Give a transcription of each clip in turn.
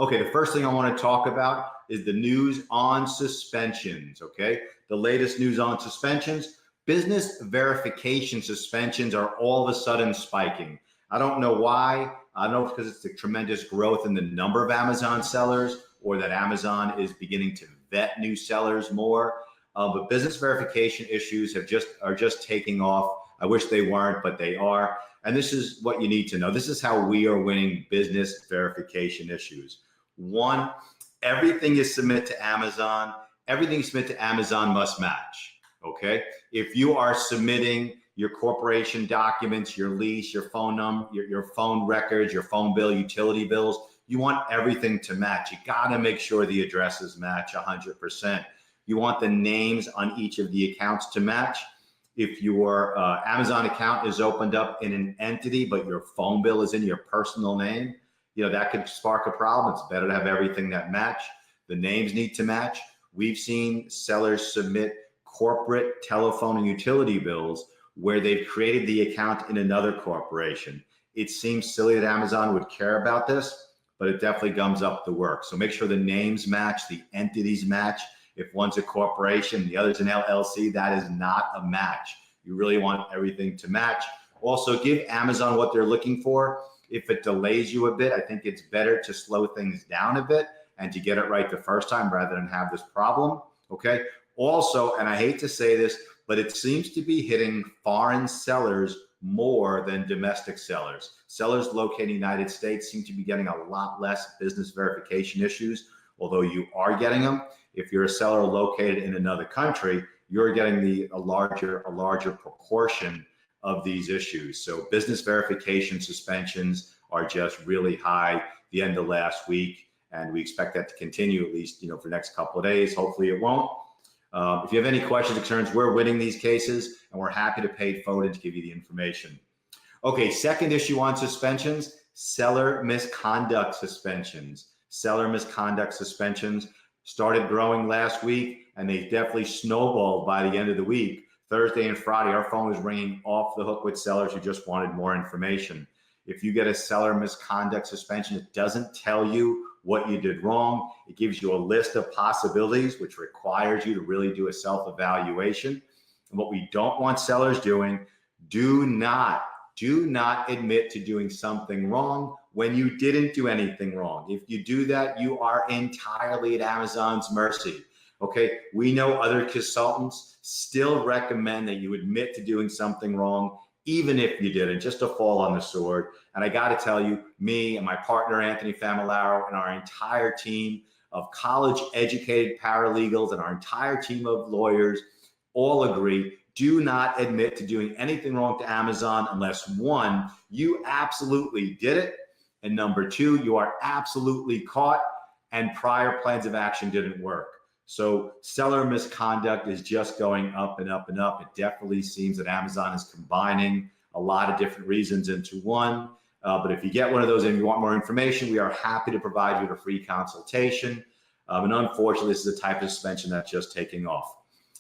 Okay, the first thing I want to talk about is the news on suspensions. Okay, the latest news on suspensions. Business verification suspensions are all of a sudden spiking. I don't know why. I don't know if it's because it's the tremendous growth in the number of Amazon sellers or that Amazon is beginning to vet new sellers more. But business verification issues are just taking off. I wish they weren't, but they are. And this is what you need to know. This is how we are winning business verification issues. One, everything you submit to Amazon, everything you submit to Amazon must match. Okay. If you are submitting your corporation documents, your lease, your phone number, your phone records, your phone bill, utility bills, you want everything to match. You got to make sure the addresses match 100%. You want the names on each of the accounts to match. If your Amazon account is opened up in an entity, but your phone bill is in your personal name, that could spark a problem. It's better to have everything that match. The names need to match. We've seen sellers submit corporate telephone and utility bills where they've created the account in another corporation. It seems silly that Amazon would care about this, but it definitely gums up the work. So make sure the names match, the entities match. If one's a corporation, the other's an LLC, that is not a match. You really want everything to match. Also, give Amazon what they're looking for. If it delays you a bit, I think it's better to slow things down a bit and to get it right the first time rather than have this problem, okay? Also, and I hate to say this, but it seems to be hitting foreign sellers more than domestic sellers. Sellers located in the United States seem to be getting a lot less business verification issues, although you are getting them. If you're a seller located in another country, you're getting a larger proportion of these issues. So business verification suspensions are just really high the end of last week, and we expect that to continue at least for the next couple of days. Hopefully it won't. If you have any questions or concerns, we're winning these cases, and we're happy to pay forward to give you the information. Okay, second issue on suspensions, seller misconduct suspensions. Seller misconduct suspensions started growing last week, and they definitely snowballed by the end of the week. Thursday and Friday, our phone was ringing off the hook with sellers who just wanted more information. If you get a seller misconduct suspension, it doesn't tell you what you did wrong. It gives you a list of possibilities, which requires you to really do a self-evaluation. And what we don't want sellers doing, do not admit to doing something wrong when you didn't do anything wrong. If you do that, you are entirely at Amazon's mercy. Okay, we know other consultants still recommend that you admit to doing something wrong, even if you didn't, just to fall on the sword. And I got to tell you, me and my partner, Anthony Familaro, and our entire team of college-educated paralegals and our entire team of lawyers all agree, do not admit to doing anything wrong to Amazon unless, one, you absolutely did it, and number two, you are absolutely caught and prior plans of action didn't work. So seller misconduct is just going up and up and up. It definitely seems that Amazon is combining a lot of different reasons into one. But if you get one of those and you want more information, we are happy to provide you with a free consultation. And unfortunately, this is the type of suspension that's just taking off.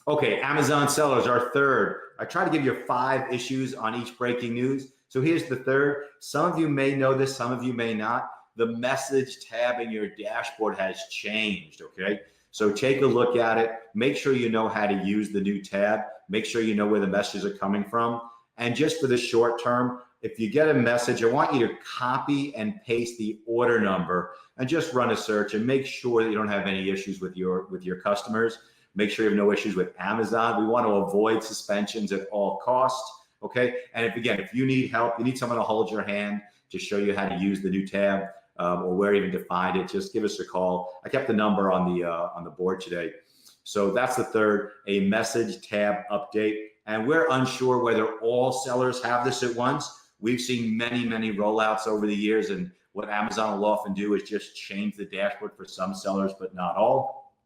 Okay, Amazon sellers are third. I try to give you 5 issues on each breaking news. So here's the third. Some of you may know this, some of you may not. The message tab in your dashboard has changed, okay? So take a look at it. Make sure you know how to use the new tab. Make sure you know where the messages are coming from. And just for the short term, if you get a message, I want you to copy and paste the order number and just run a search and make sure that you don't have any issues with your customers. Make sure you have no issues with Amazon. We want to avoid suspensions at all costs, okay? And if you need help, you need someone to hold your hand to show you how to use the new tab, or where even to find it, just give us a call. I kept the number on the board today. So that's the third, a message tab update. And we're unsure whether all sellers have this at once. We've seen many rollouts over the years, and what Amazon will often do is just change the dashboard for some sellers, but not all.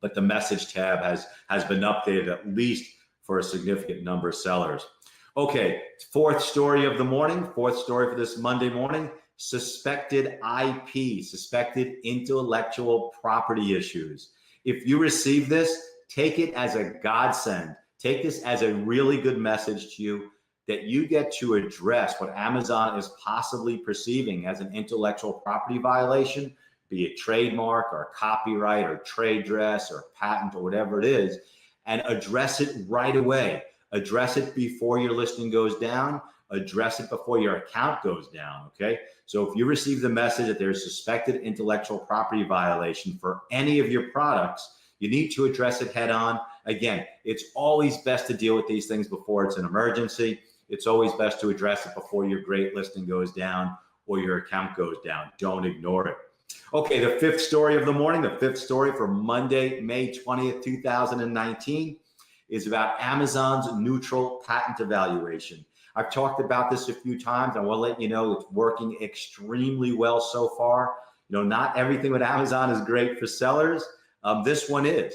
But the message tab has been updated at least for a significant number of sellers. Okay, fourth story of the morning, fourth story for this Monday morning. Suspected IP, suspected intellectual property issues. If you receive this, take it as a godsend. Take this as a really good message to you that you get to address what Amazon is possibly perceiving as an intellectual property violation be it trademark or copyright or trade dress or patent or whatever it is, and address it right away. Address it before your listing goes down. Address it before your account goes down, okay? So if you receive the message that there's suspected intellectual property violation for any of your products, you need to address it head on. Again, it's always best to deal with these things before it's an emergency. It's always best to address it before your great listing goes down or your account goes down. Don't ignore it. Okay, the fifth story of the morning, the fifth story for Monday, May 20th, 2019 is about Amazon's neutral patent evaluation. I've talked about this a few times. I want to let you know it's working extremely well so far. You know, not everything with Amazon is great for sellers. This one is.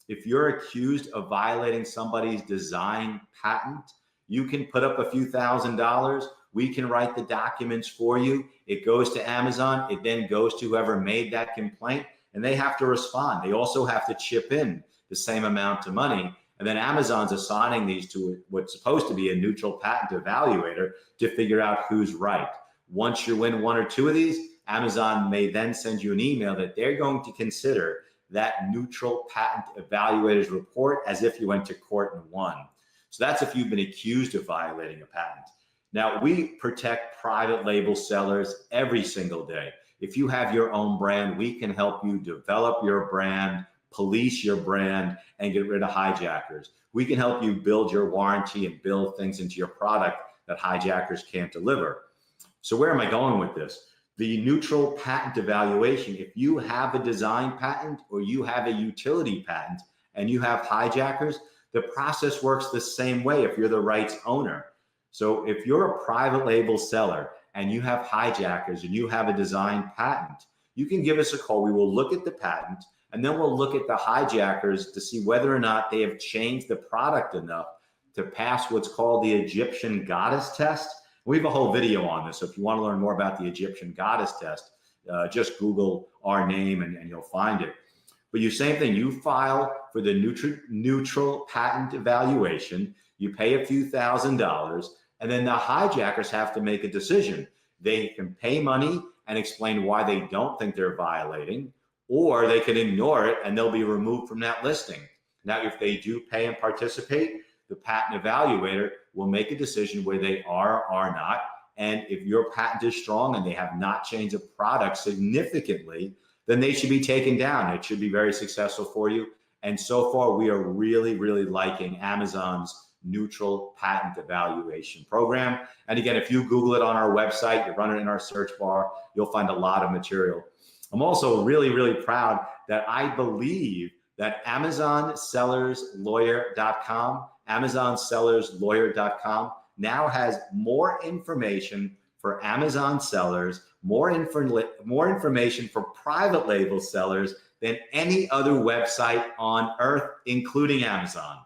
If you're accused of violating somebody's design patent, you can put up a few $1,000s. We can write the documents for you. It goes to Amazon. It then goes to whoever made that complaint, and they have to respond. They also have to chip in the same amount of money. And then Amazon's assigning these to what's supposed to be a neutral patent evaluator to figure out who's right. Once you win one or two of these, Amazon may then send you an email that they're going to consider that neutral patent evaluator's report as if you went to court and won. So that's if you've been accused of violating a patent. Now, we protect private label sellers every single day. If you have your own brand, we can help you develop your brand, police your brand, and get rid of hijackers. We can help you build your warranty and build things into your product that hijackers can't deliver. So where am I going with this? The neutral patent evaluation, if you have a design patent or you have a utility patent and you have hijackers, the process works the same way if you're the rights owner. So if you're a private label seller and you have hijackers and you have a design patent, you can give us a call. We will look at the patent, and then we'll look at the hijackers to see whether or not they have changed the product enough to pass what's called the Egyptian goddess test. We have a whole video on this. So if you want to learn more about the Egyptian goddess test, just Google our name and you'll find it. But you same thing, you file for the neutral patent evaluation, you pay a few $1,000s, and then the hijackers have to make a decision. They can pay money and explain why they don't think they're violating, or they can ignore it and they'll be removed from that listing. Now, if they do pay and participate, the patent evaluator will make a decision where they are or not. And if your patent is strong and they have not changed the product significantly, then they should be taken down. It should be very successful for you. And so far, we are really, really liking Amazon's neutral patent evaluation program. And again, if you Google it on our website, you run it in our search bar, you'll find a lot of material. I'm also really, really proud that I believe that AmazonSellersLawyer.com now has more information for Amazon sellers, more information for private label sellers than any other website on earth, including Amazon.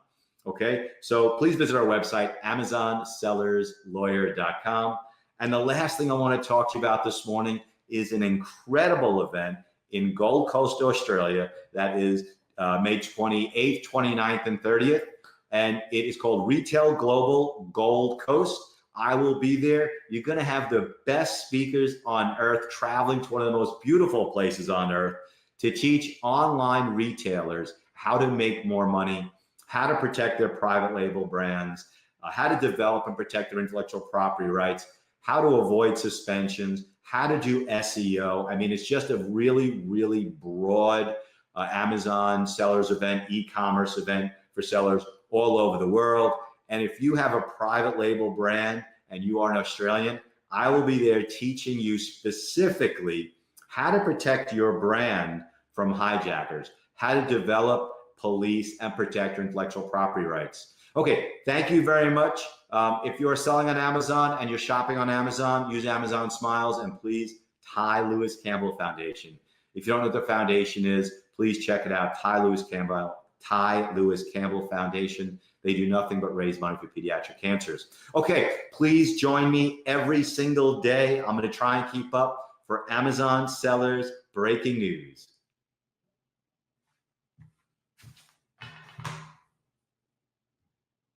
Okay, so please visit our website, AmazonSellersLawyer.com. And the last thing I want to talk to you about this morning is an incredible event in Gold Coast, Australia, that is May 28th, 29th, and 30th. And it is called Retail Global Gold Coast. I will be there. You're going to have the best speakers on earth traveling to one of the most beautiful places on earth to teach online retailers how to make more money, how to protect their private label brands, how to develop and protect their intellectual property rights, how to avoid suspensions, how to do SEO. I mean, it's just a really, really broad Amazon sellers event, e-commerce event for sellers all over the world. And if you have a private label brand and you are an Australian, I will be there teaching you specifically how to protect your brand from hijackers, how to develop, police, and protect your intellectual property rights. Okay, thank you very much. If you're selling on Amazon and you're shopping on Amazon, use Amazon Smiles, and please, Ty Lewis Campbell Foundation. If you don't know what the foundation is, please check it out, Ty Lewis Campbell Foundation. They do nothing but raise money for pediatric cancers. Okay, please join me every single day. I'm going to try and keep up for Amazon Sellers Breaking News.